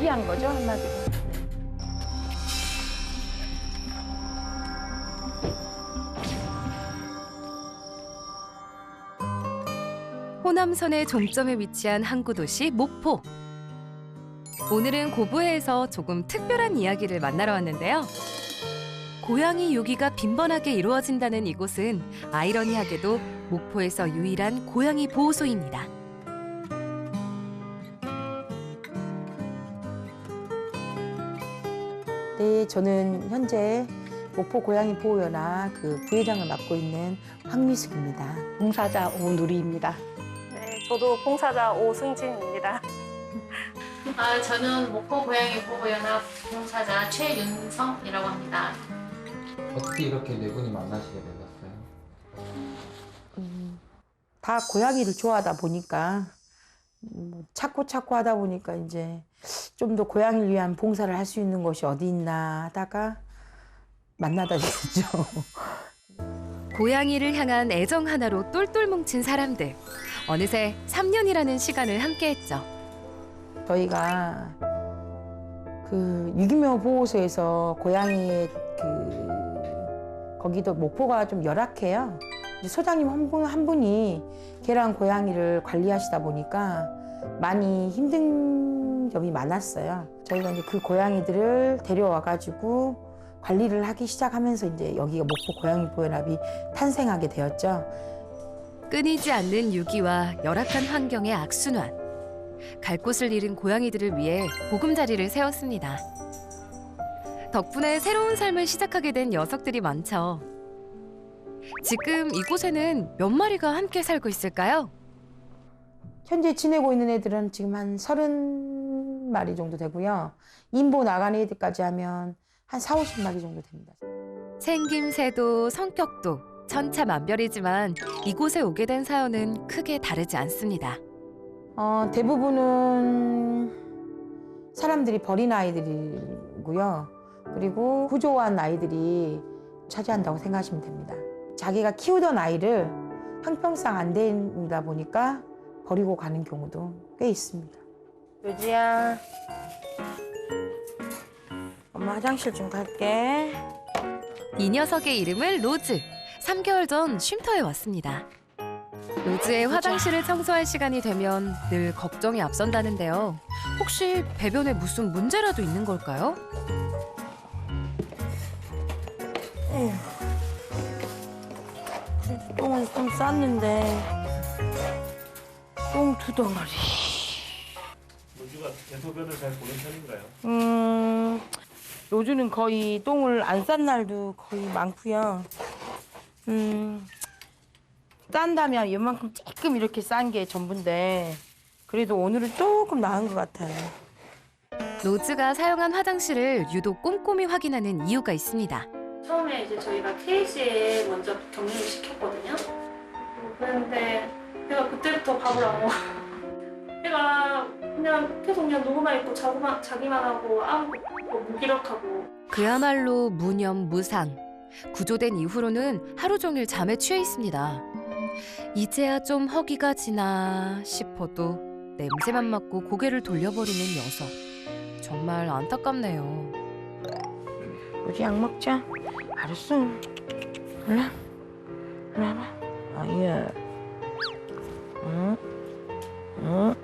포기한 거죠, 한마디로. 호남선의 종점에 위치한 항구 도시 목포. 오늘은 고부해에서 조금 특별한 이야기를 만나러 왔는데요. 고양이 유기가 빈번하게 이루어진다는 이곳은 아이러니하게도 목포에서 유일한 고양이 보호소입니다. 네, 저는 현재 목포 고양이 보호연합 부회장을 맡고 있는 황미숙입니다. 봉사자 오누리입니다. 네, 저도 봉사자 오승진입니다. 저는 목포 고양이 보호연합 봉사자 최윤성이라고 합니다. 어떻게 이렇게 네 분이 만나시게 되셨어요? 다 고양이를 좋아하다 보니까 찾고 하다 보니까 이제 좀 더 고양이를 위한 봉사를 할 수 있는 곳이 어디 있나 하다가 만나다 됐죠. 고양이를 향한 애정 하나로 똘똘 뭉친 사람들. 어느새 3년이라는 시간을 함께했죠. 저희가 유기묘 보호소에서 고양이의 거기도 목포가 좀 열악해요. 소장님 한 분이 개랑 고양이를 관리하시다 보니까 많이 힘든 점이 많았어요. 저희가 이제 그 고양이들을 데려와가지고 관리를 하기 시작하면서 이제 여기가 목포 고양이 보호연합이 탄생하게 되었죠. 끊이지 않는 유기와 열악한 환경의 악순환. 갈 곳을 잃은 고양이들을 위해 보금자리를 세웠습니다. 덕분에 새로운 삶을 시작하게 된 녀석들이 많죠. 지금 이곳에는 몇 마리가 함께 살고 있을까요? 현재 지내고 있는 애들은 지금 한 30마리 정도 되고요. 인보 나간 애들까지 하면 한 40~50마리 정도 됩니다. 생김새도 성격도 천차만별이지만 이곳에 오게 된 사연은 크게 다르지 않습니다. 대부분은 사람들이 버린 아이들이고요. 그리고 구조한 아이들이 차지한다고 생각하시면 됩니다. 자기가 키우던 아이를 형평성 안 된다 보니까 버리고 가는 경우도 꽤 있습니다. 요지야, 엄마 화장실 좀 갈게. 이 녀석의 이름은 로즈. 3개월 전 쉼터에 왔습니다. 로즈의 화장실을 청소할 시간이 되면 늘 걱정이 앞선다는데요. 혹시 배변에 무슨 문제라도 있는 걸까요? 똥은 좀 쌌는데 똥 2덩어리. 로즈가 대소변을 잘 보는 편인가요? 로즈는 거의 똥을 안 싼 날도 거의 많고요. 싼다면 이만큼 조금 이렇게 싼 게 전부인데 그래도 오늘은 조금 나은 것 같아요. 로즈가 사용한 화장실을 유독 꼼꼼히 확인하는 이유가 있습니다. 처음에 이제 저희가 KC에 먼저 격리를 시켰거든요. 그런데 얘가 그때부터 밥을 안 먹어. 얘가 그냥 계속 그냥 누구만 있고 자기만 하고 아무것도 무기력하고. 그야말로 무념무상. 구조된 이후로는 하루 종일 잠에 취해 있습니다. 이제야 좀 허기가 지나 싶어도 냄새만 맡고 고개를 돌려버리는 녀석. 정말 안타깝네요. 로즈 약 먹자. 알았어. 일로 와봐. 아예. 응? 응?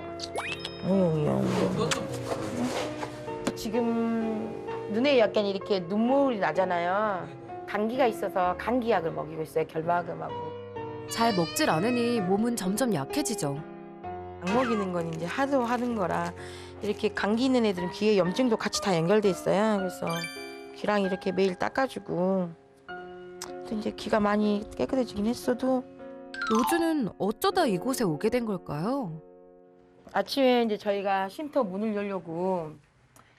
지금 눈에 약간 이렇게 눈물이 나잖아요. 감기가 있어서 감기약을 먹이고 있어요. 결막음하고. 잘 먹질 않으니 몸은 점점 약해지죠. 약 먹이는 건 이제 하도 하는 거라 이렇게 감기 있는 애들은 귀에 염증도 같이 다 연결돼 있어요. 그래서 귀랑 이렇게 매일 닦아주고 또 이제 귀가 많이 깨끗해지긴 했어도 로즈는 어쩌다 이곳에 오게 된 걸까요? 아침에 이제 저희가 쉼터 문을 열려고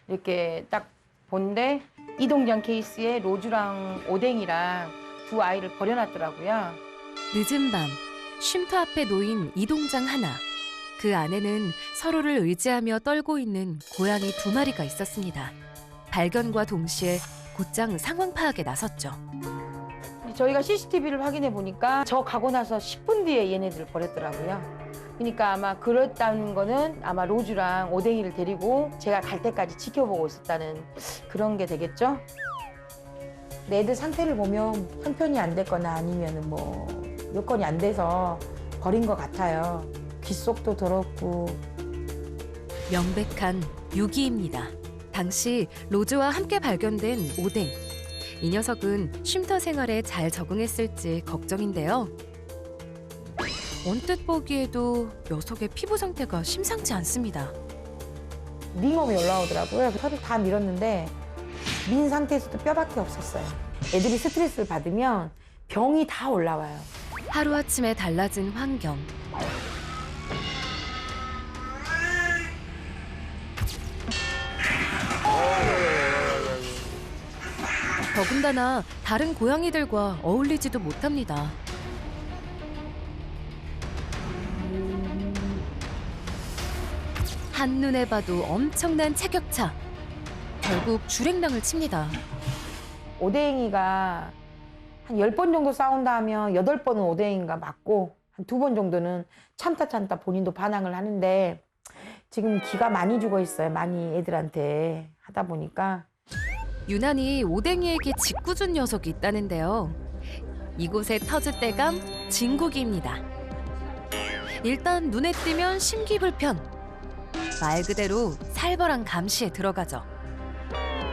이렇게 딱 본데 이동장 케이스에 로즈랑 오뎅이랑 2 아이를 버려놨더라고요. 늦은 밤 쉼터 앞에 놓인 이동장 하나. 그 안에는 서로를 의지하며 떨고 있는 고양이 2마리가 있었습니다. 발견과 동시에 곧장 상황 파악에 나섰죠. 저희가 CCTV를 확인해 보니까 저 가고 나서 10분 뒤에 얘네들을 버렸더라고요. 그러니까 아마 그랬다는 거는 아마 로즈랑 오뎅이를 데리고 제가 갈 때까지 지켜보고 있었다는 그런 게 되겠죠? 근데 애들 상태를 보면 형편이 안 됐거나 아니면 뭐 여건이 안 돼서 버린 것 같아요. 귓속도 더럽고. 명백한 유기입니다. 당시 로즈와 함께 발견된 오뎅. 이 녀석은 쉼터 생활에 잘 적응했을지 걱정인데요. 언뜻 보기에도 녀석의 피부 상태가 심상치 않습니다. 링웜이 올라오더라고요. 털을 다 밀었는데 민 상태에서도 뼈밖에 없었어요. 애들이 스트레스를 받으면 병이 다 올라와요. 하루아침에 달라진 환경. 더군다나 다른 고양이들과 어울리지도 못합니다. 한눈에 봐도 엄청난 체격차. 결국 주랭랑을 칩니다. 오뎅이가 한 10번 정도 싸운다 하면 8번은 오뎅이가 맞고 한 2번 정도는 참다 본인도 반항을 하는데 지금 기가 많이 죽어 있어요. 많이 애들한테 하다 보니까. 유난히 오뎅이에게 짓궂은 녀석이 있다는데요. 이곳의 터줏대감 진국이입니다. 일단 눈에 띄면 심기불편. 말 그대로 살벌한 감시에 들어가죠.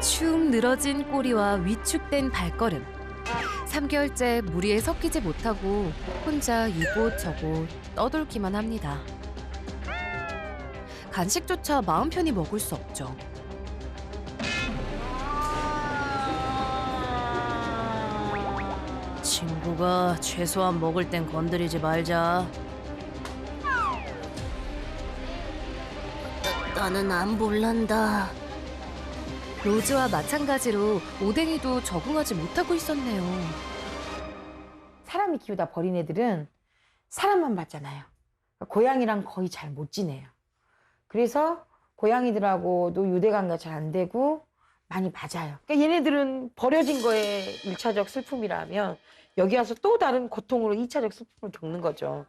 축 늘어진 꼬리와 위축된 발걸음. 3개월째 무리에 섞이지 못하고 혼자 이곳 저곳 떠돌기만 합니다. 간식조차 마음 편히 먹을 수 없죠. 친구가 최소한 먹을 땐 건드리지 말자. 나는 안 볼란다. 로즈와 마찬가지로 오뎅이도 적응하지 못하고 있었네요. 사람이 키우다 버린 애들은 사람만 봤잖아요. 고양이랑 거의 잘 못 지내요. 그래서 고양이들하고도 유대감가 잘 안 되고 많이 맞아요. 그러니까 얘네들은 버려진 거에 1차적 슬픔이라면 여기 와서 또 다른 고통으로 2차적 슬픔을 겪는 거죠.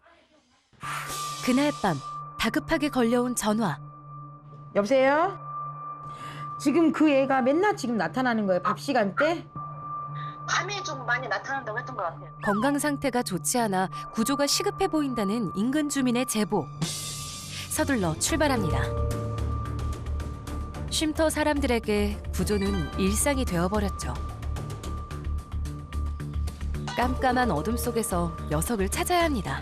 그날 밤 다급하게 걸려온 전화. 여보세요? 지금 그 애가 맨날 지금 나타나는 거예요. 밥 시간 때? 밤에 좀 많이 나타난다고 했던 것 같아요. 건강 상태가 좋지 않아 구조가 시급해 보인다는 인근 주민의 제보. 서둘러 출발합니다. 쉼터 사람들에게 구조는 일상이 되어버렸죠. 깜깜한 어둠 속에서 녀석을 찾아야 합니다.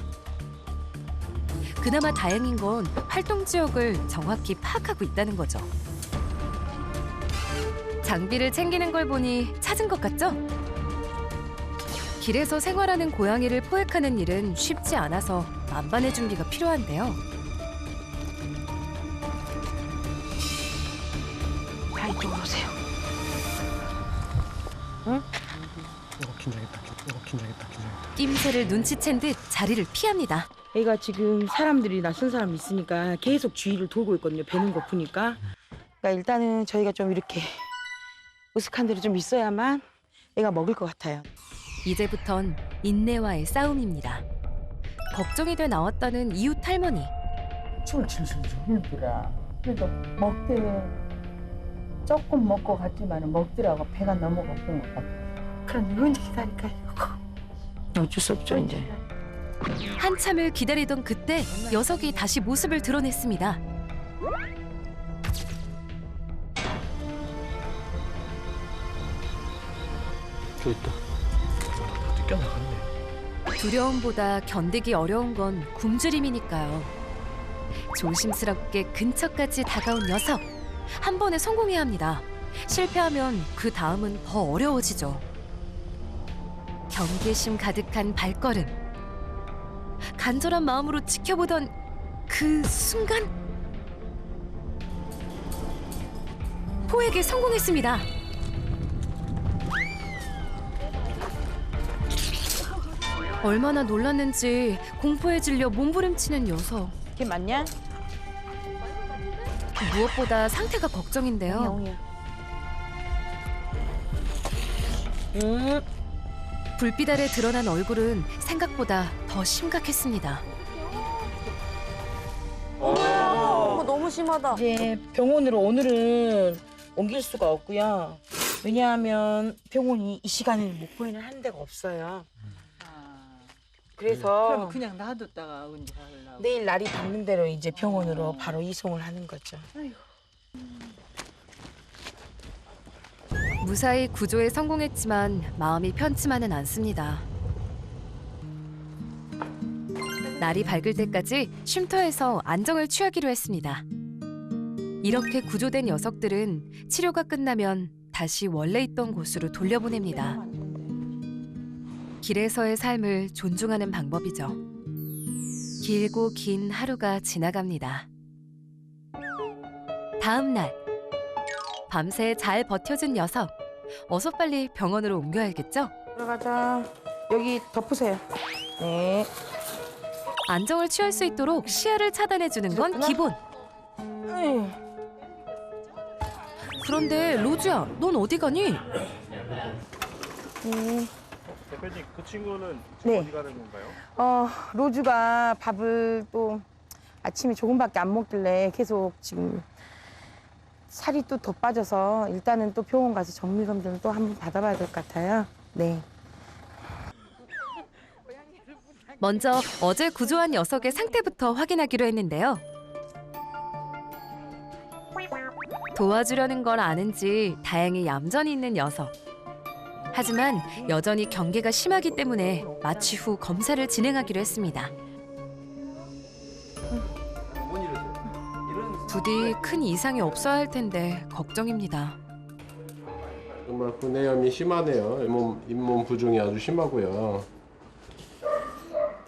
그나마 다행인 건 활동 지역을 정확히 파악하고 있다는 거죠. 장비를 챙기는 걸 보니 찾은 것 같죠? 길에서 생활하는 고양이를 포획하는 일은 쉽지 않아서 만반의 준비가 필요한데요. 자, 이쪽으로 오세요. 응? 긴장했다. 낌새를 눈치챈 듯 자리를 피합니다. 애가 지금 사람들이 낯선 사람 있으니까 계속 주위를 돌고 있거든요. 배는 고프니까. 그러니까 일단은 저희가 좀 이렇게 으슥한 데로 좀 있어야만 애가 먹을 것 같아요. 이제부턴 인내와의 싸움입니다. 걱정이 돼 나왔다는 이웃 할머니. 출출출 힘들어. 그래도 먹대 조금 먹고 갔지만 먹더라고 배가 너무 고픈 것 같아. 그럼 이거 이제 기다릴까요? 어쩔 수 없죠 이제. 한참을 기다리던 그때 녀석이 다시 모습을 드러냈습니다. 저 있다. 뛰어나갔네. 두려움보다 견디기 어려운 건 굶주림이니까요. 조심스럽게 근처까지 다가온 녀석. 한 번에 성공해야 합니다. 실패하면 그 다음은 더 어려워지죠. 경계심 가득한 발걸음. 간절한 마음으로 지켜보던 그 순간 포획에 성공했습니다. 얼마나 놀랐는지 공포에 질려 몸부림치는 녀석. 이게 맞냐? 무엇보다 상태가 걱정인데요. 영이야. 응. 불빛 아래 드러난 얼굴은 생각보다 더 심각했습니다. 심하다. 이제 병원으로 오늘은 옮길 수가 없고요. 왜냐하면 병원이 이 시간에 목포에는 하는 데가 없어요. 그래서 그럼 그냥 놔뒀다가 언제 하려고. 내일 날이 닿는 대로 이제 병원으로 바로 이송을 하는 거죠. 무사히 구조에 성공했지만 마음이 편치만은 않습니다. 날이 밝을 때까지 쉼터에서 안정을 취하기로 했습니다. 이렇게 구조된 녀석들은 치료가 끝나면 다시 원래 있던 곳으로 돌려보냅니다. 길에서의 삶을 존중하는 방법이죠. 길고 긴 하루가 지나갑니다. 다음 날 밤새 잘 버텨준 녀석. 어서 빨리 병원으로 옮겨야겠죠? 들어가자. 여기 덮으세요. 네. 안정을 취할 수 있도록 시야를 차단해주는 건 기본. 에휴. 그런데 로즈야, 넌 어디 가니? 네. 대표님 그 친구는 네. 어디 가는 건가요? 로즈가 밥을 또 아침에 조금밖에 안 먹길래 계속 지금 살이 또 더 빠져서 일단은 또 병원 가서 정밀 검진을 또 한번 받아봐야 될 것 같아요. 네. 먼저 어제 구조한 녀석의 상태부터 확인하기로 했는데요. 도와주려는 걸 아는지 다행히 얌전히 있는 녀석. 하지만 여전히 경계가 심하기 때문에 마취 후 검사를 진행하기로 했습니다. 부디 큰 이상이 없어야 할 텐데 걱정입니다. 정말 구내염이 심하네요. 잇몸 부종이 아주 심하고요.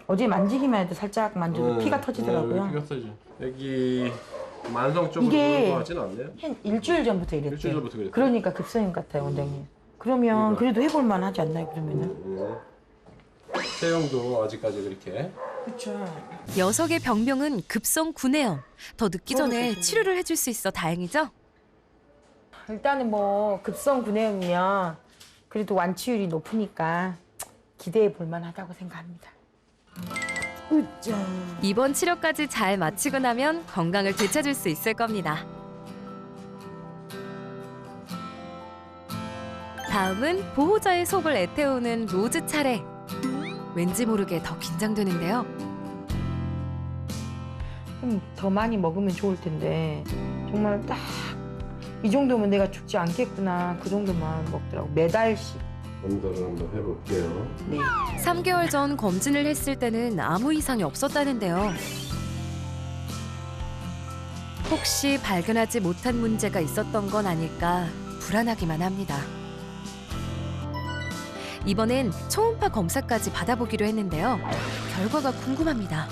어제 만지기만 해도 살짝 만져도 피가 터지더라고요. 피가 터져. 여기 만성적으로 이게 그런 것 같진 않네요. 한 일주일 전부터 이랬대요. 일주일 전부터 그랬대요. 그러니까 급성인 것 같아요, 원장님. 그러면 그래도 해볼만 하지 않나요, 그러면은? 체형도 아직까지 그렇게. 그렇죠. 녀석의 병명은 급성 구내염. 더 늦기 전에 치료를 해줄 수 있어 다행이죠? 일단은 뭐 급성 구내염이면 그래도 완치율이 높으니까 기대해 볼만 하다고 생각합니다. 으쌰. 이번 치료까지 잘 마치고 나면 건강을 되찾을 수 있을 겁니다. 다음은 보호자의 속을 애태우는 로즈 차례. 왠지 모르게 더 긴장되는데요. 좀 더 많이 먹으면 좋을 텐데 정말 딱 이 정도면 내가 죽지 않겠구나 그 정도만 먹더라고. 매달씩. 검사를 한번 해볼게요. 네. 3개월 전 검진을 했을 때는 아무 이상이 없었다는데요. 혹시 발견하지 못한 문제가 있었던 건 아닐까 불안하기만 합니다. 이번엔 초음파 검사까지 받아보기로 했는데요. 결과가 궁금합니다.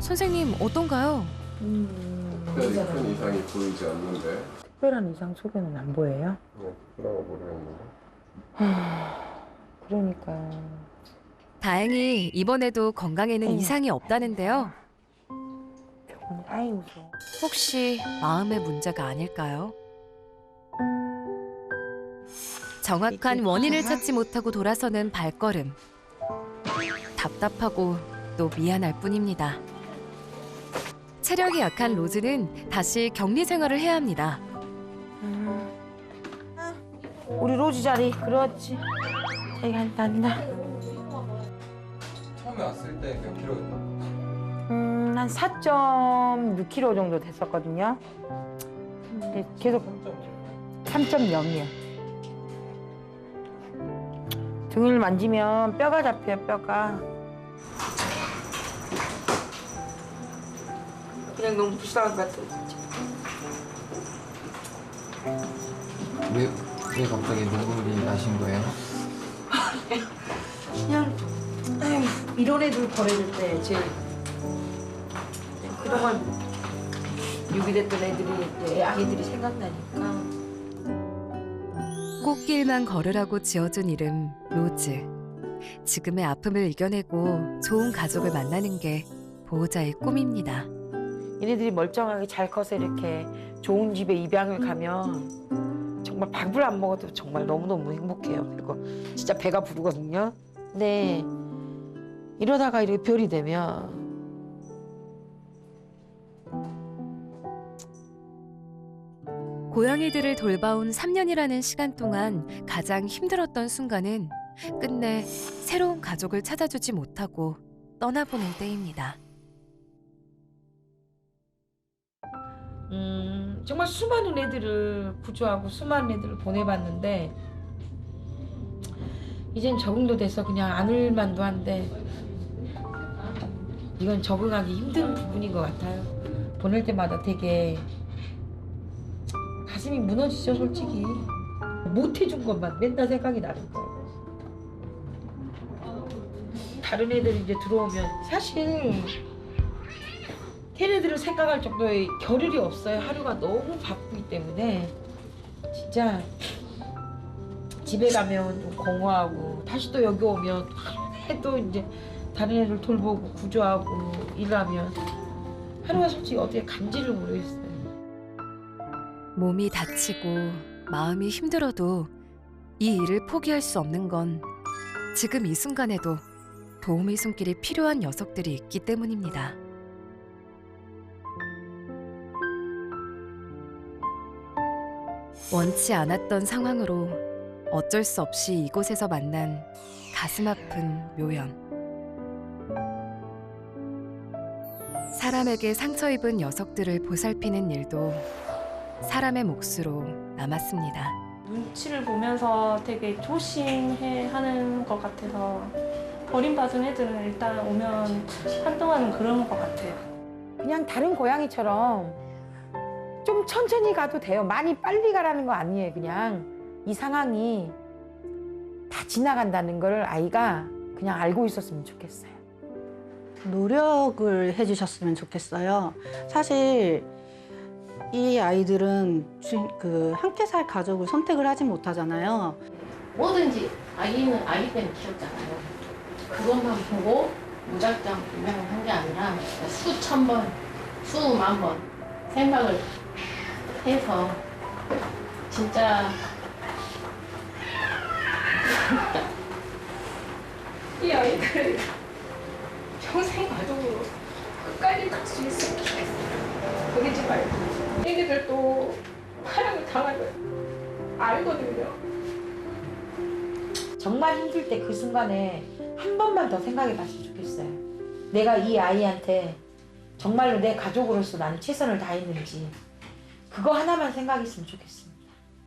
선생님 어떤가요? 특별히 큰 이상이 보이지 않는데. 특별한 이상 속에는 안 보여요? 네, 특별하고 모르겠는데. 그러니까 다행히 이번에도 건강에는 이상이 없다는데요. 병원 아이 무서워. 혹시 마음의 문제가 아닐까요? 정확한 원인을 찾지 못하고 돌아서는 발걸음. 답답하고 또 미안할 뿐입니다. 체력이 약한 로즈는 다시 격리 생활을 해야 합니다. 우리 로즈 자리 그렇지. 자기가 한다. 처음에 왔을 때 몇 킬로였나? 한 4.6kg 정도 됐었거든요. 근데 계속 3.0이요. 등을 만지면 뼈가 잡혀요, 뼈가. 그냥 너무 불쌍한 것 같아요, 진짜. 왜 갑자기 눈물이 나신 거예요? 그냥 이런 애들 버려줄 때 제일 그동안 유기됐던 애들이 아이들이 생각나니까. 꽃길만 걸으라고 지어준 이름 로즈. 지금의 아픔을 이겨내고 좋은 가족을 만나는 게 보호자의 꿈입니다. 얘네들이 멀쩡하게 잘 커서 이렇게 좋은 집에 입양을 가면 정말 밥을 안 먹어도 정말 너무너무 행복해요. 그리고 진짜 배가 부르거든요. 근데 이러다가 이렇게 별이 되면 고양이들을 돌봐온 3년이라는 시간 동안 가장 힘들었던 순간은 끝내 새로운 가족을 찾아주지 못하고 떠나보는 때입니다. 정말 수많은 애들을 구조하고 수많은 애들을 보내봤는데 이젠 적응도 돼서 그냥 안을만도 한데 이건 적응하기 힘든 부분인 것 같아요. 보낼 때마다 되게 가슴이 무너지죠, 솔직히. 못해준 것만 맨날 생각이 나는 거예요. 다른 애들이 이제 들어오면 사실 걔네들을 생각할 정도의 겨를이 없어요. 하루가 너무 바쁘기 때문에 진짜 집에 가면 좀 공허하고 다시 또 여기 오면 또 이제 다른 애들 돌보고 구조하고 일하면 하루가 솔직히 어떻게 간지를 모르겠어요. 몸이 다치고 마음이 힘들어도 이 일을 포기할 수 없는 건 지금 이 순간에도 도움의 손길이 필요한 녀석들이 있기 때문입니다. 원치 않았던 상황으로 어쩔 수 없이 이곳에서 만난 가슴 아픈 묘연. 사람에게 상처 입은 녀석들을 보살피는 일도 사람의 몫으로 남았습니다. 눈치를 보면서 되게 조심해 하는 것 같아서 버림받은 애들은 일단 오면 한동안은 그러는 것 같아요. 그냥 다른 고양이처럼 좀 천천히 가도 돼요. 많이 빨리 가라는 거 아니에요. 그냥 이 상황이 다 지나간다는 걸 아이가 그냥 알고 있었으면 좋겠어요. 노력을 해주셨으면 좋겠어요. 사실 이 아이들은 함께 살 가족을 선택을 하지 못하잖아요. 뭐든지 아이는 아이 때문에 키웠잖아요. 그것만 보고 무작정 분명을 한 게 아니라 수천 번, 수만 번 생각을 해서 진짜 이 아이들을 평생 가족으로 끝까지 갈 수 있으면 좋겠어요. 그러지 말고 애기들도 사랑을 당하면 알거든요. 정말 힘들 때 그 순간에 한 번만 더 생각해 봤으면 좋겠어요. 내가 이 아이한테 정말로 내 가족으로서 나는 최선을 다했는지 그거 하나만 생각했으면 좋겠어요.